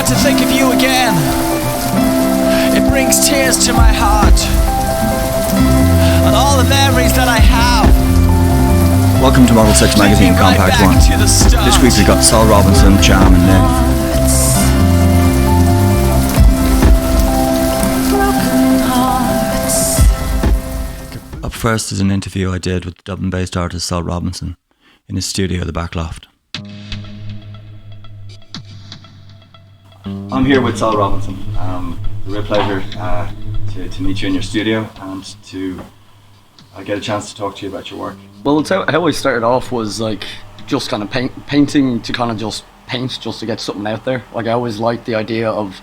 glad to think of you again. It brings tears to my heart, and all the memories that I have. Welcome to S'X Magazine Kompact 1. This week we've got Sol Robinson, Cham and NIMF. Up first is an interview I did with the Dublin-based artist Sol Robinson in his studio, the Backloft. I'm here with Sol Robinson. It's a real pleasure to meet you in your studio and to get a chance to talk to you about your work. Well, it's how I started off was like just kind of painting to kind of just paint just to get something out there. Like I always liked the idea of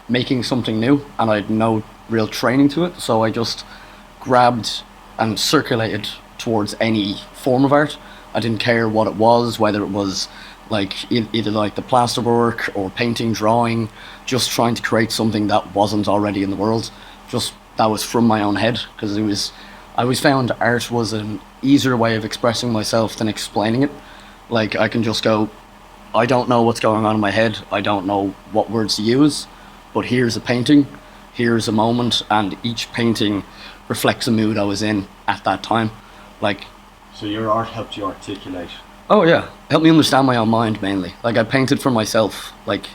making something new, and I had no real training to it, so I just grabbed and circulated towards any form of art. I didn't care what it was, whether it was like either like the plasterwork or painting, drawing, just trying to create something that wasn't already in the world. Just that was from my own head, because I always found art was an easier way of expressing myself than explaining it. Like I can just go, I don't know what's going on in my head, I don't know what words to use, but here's a painting, here's a moment, and each painting reflects a mood I was in at that time. Like, so your art helped you articulate? Oh yeah, helped me understand my own mind mainly. Like I painted for myself. Like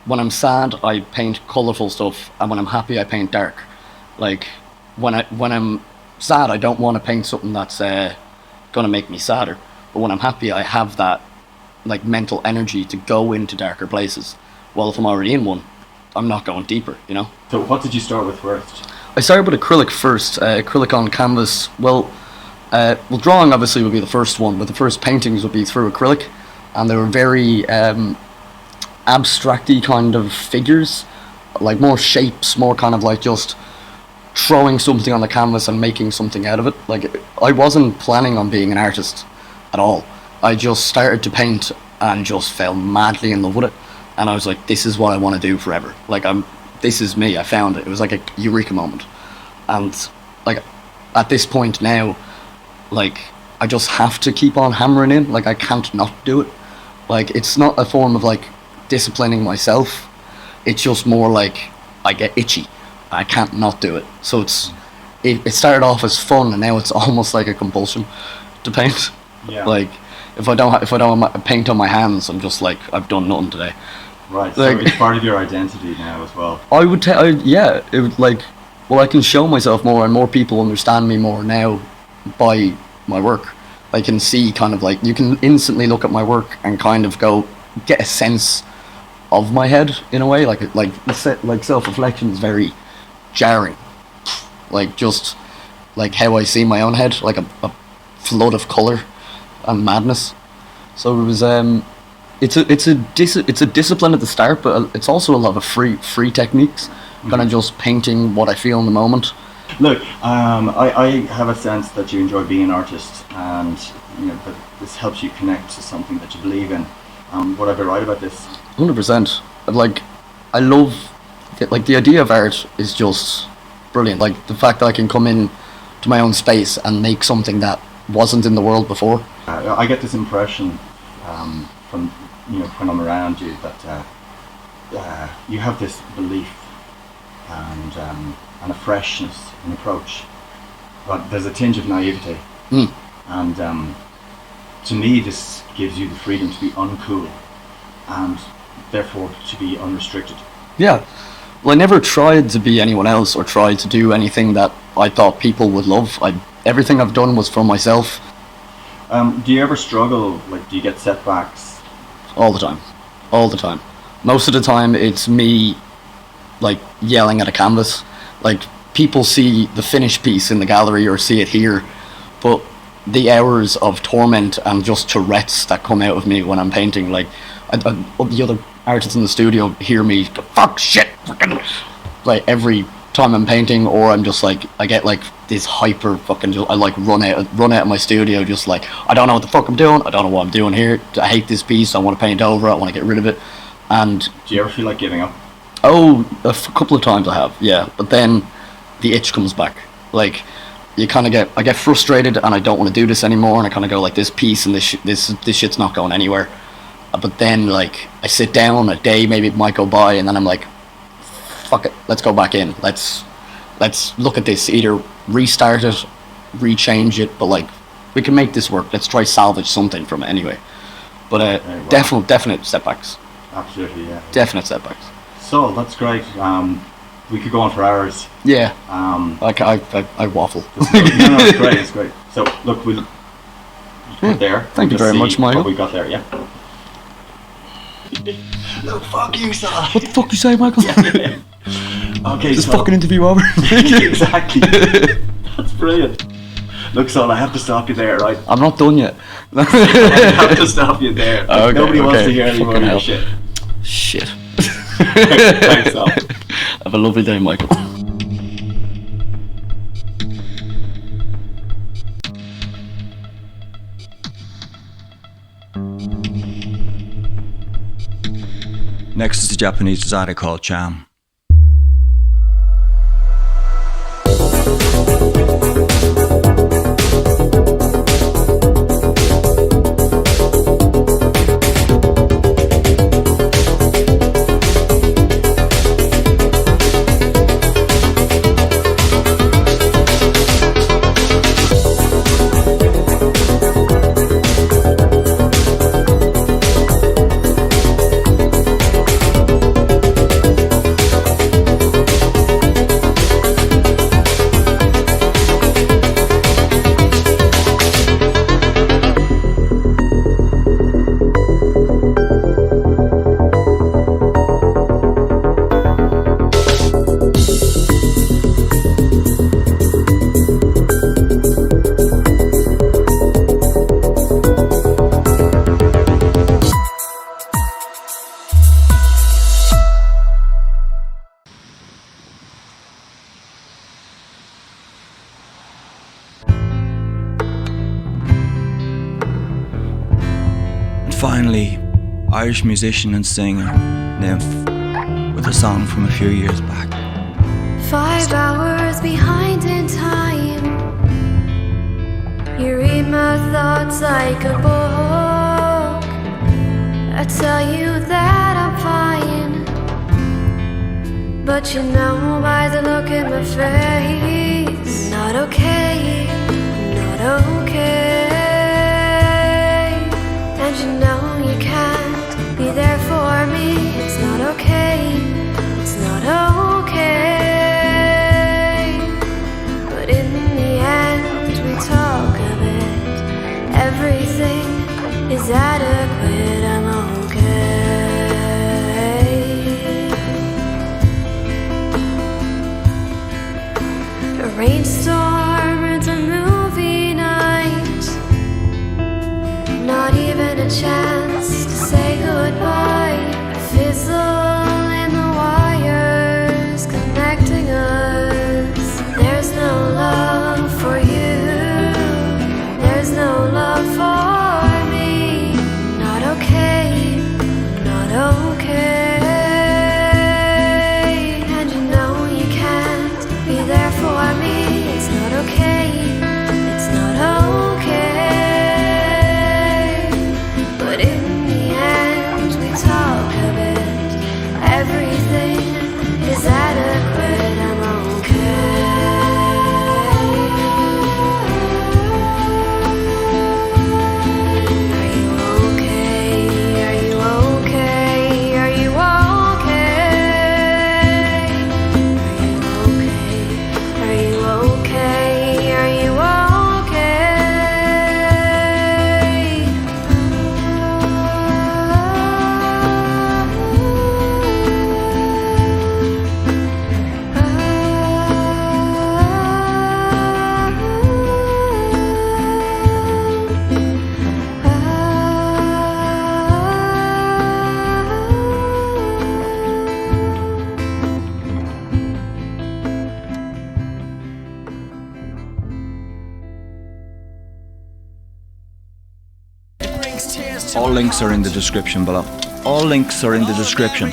when I'm sad, I paint colourful stuff, and when I'm happy, I paint dark. Like when I'm sad, I don't want to paint something that's gonna make me sadder. But when I'm happy, I have that like mental energy to go into darker places. Well, if I'm already in one, I'm not going deeper, you know? So what did you start with first? I started with acrylic first, acrylic on canvas. Well, drawing obviously would be the first one, but the first paintings would be through acrylic, and they were very abstracty kind of figures, like more shapes, more kind of like just throwing something on the canvas and making something out of it. Like I wasn't planning on being an artist at all. I just started to paint and just fell madly in love with it, and I was like, this is what I want to do forever. Like this is me. I found it. It was like a eureka moment, and like at this point now, like I just have to keep on hammering in. Like I can't not do it. Like it's not a form of like disciplining myself. It's just more like I get itchy. I can't not do it. So it started off as fun, and now it's almost like a compulsion to paint. Yeah. Like if I don't have paint on my hands, I'm just like, I've done nothing today. Right. Like, so it's part of your identity now as well. I would tell. Yeah. It would like. Well, I can show myself more, and more people understand me more now by my work. I can see kind of like, you can instantly look at my work and kind of go get a sense of my head in a way. Like self-reflection is very jarring. Like just like how I see my own head, like a flood of color and madness. So it was it's a discipline at the start, but it's also a lot of free techniques. Kind of just painting what I feel in the moment. Look, I have a sense that you enjoy being an artist, and you know that this helps you connect to something that you believe in. Would I be right about this? 100%. Like, I love it. Like the idea of art is just brilliant. Like the fact that I can come in to my own space and make something that wasn't in the world before. I get this impression from when I'm around you that you have this belief and a freshness in approach, but there's a tinge of naivety, and to me this gives you the freedom to be uncool and therefore to be unrestricted. Yeah, well, I never tried to be anyone else or tried to do anything that I thought people would love. Everything I've done was for myself. Do you ever struggle? Like, do you get setbacks? All the time. Most of the time it's me like yelling at a canvas. Like people see the finished piece in the gallery or see it here, but the hours of torment and just Tourette's that come out of me when I'm painting, like the other artists in the studio hear me go, fuck, shit, fucking, like every time I'm painting, or I'm just like, I get like this hyper fucking, I like run out of my studio just like, I don't know what the fuck I'm doing, I don't know what I'm doing here, I hate this piece, I want to paint over it, I want to get rid of it. And do you ever feel like giving up? Oh, a couple of times I have, yeah. But then the itch comes back. Like, you kind of I get frustrated and I don't want to do this anymore, and I kind of go like, this piece and this shit's not going anywhere. but then like I sit down, a day maybe might go by, and then I'm like, fuck it, let's go back in. Let's look at this. Either restart it, rechange it, but like we can make this work. Let's try salvage something from it anyway. But definite setbacks. Absolutely, yeah. Definite setbacks. So that's great. We could go on for hours. Yeah. I waffle. No, it's great. It's great. So look, we'll put there. Thank you very much, Michael. What we got there, yeah. No, fuck you, son. What the fuck you say, Michael? Yeah. Okay, this so fucking interview over. Exactly. That's brilliant. Look, son, I have to stop you there, right? I'm not done yet. I have to stop you there. Okay, Nobody wants to hear any more of your shit. shit. Thanks, son. Have a lovely day, Michael. Next is a Japanese designer called Cham. Finally, Irish musician and singer NIMF with a song from a few years back. 5 hours behind in time. You read my thoughts like a book. I tell you that I'm fine, but you know by the look in my face, not okay, not okay. And you know you can't be there for me. It's not okay, it's not okay. But in the end we talk of it. Everything is adequate, I'm okay. A rainstorm and a movie night. Not even a chance to say goodbye. A fizzle in the wires connecting us. There's no love for you. There's no love for me. Not okay, not okay. And you know you can't be there for me. It's not okay, it's not okay. But in the end we talk of it. Everything is adequate, I'm okay. Are you okay? Are you okay? Are you okay? Are you okay? Are you All links are in the description below. All links are in the description.